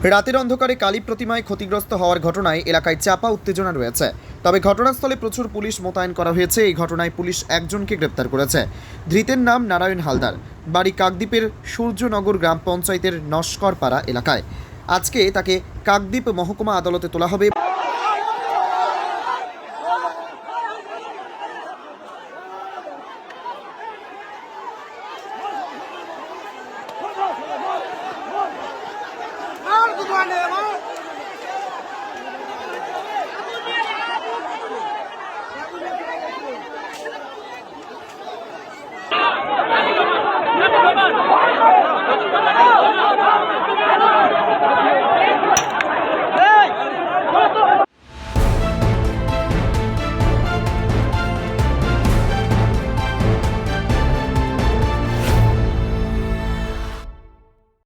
রাতের অন্ধকারে কালী প্রতিমায় ক্ষতিগ্রস্ত হওয়ার ঘটনায় এলাকায় চাপা উত্তেজনা রয়েছে। তবে ঘটনাস্থলে প্রচুর পুলিশ মোতায়েন করা হয়েছে। এই ঘটনায় পুলিশ একজনকে গ্রেপ্তার করেছে। ধৃতের নাম নারায়ণ হালদার, বাড়ি কাকদ্বীপের সূর্যনগর গ্রাম পঞ্চায়েতের নস্করপাড়া এলাকায়। আজকে তাকে কাকদ্বীপ মহকুমা আদালতে তোলা হবে।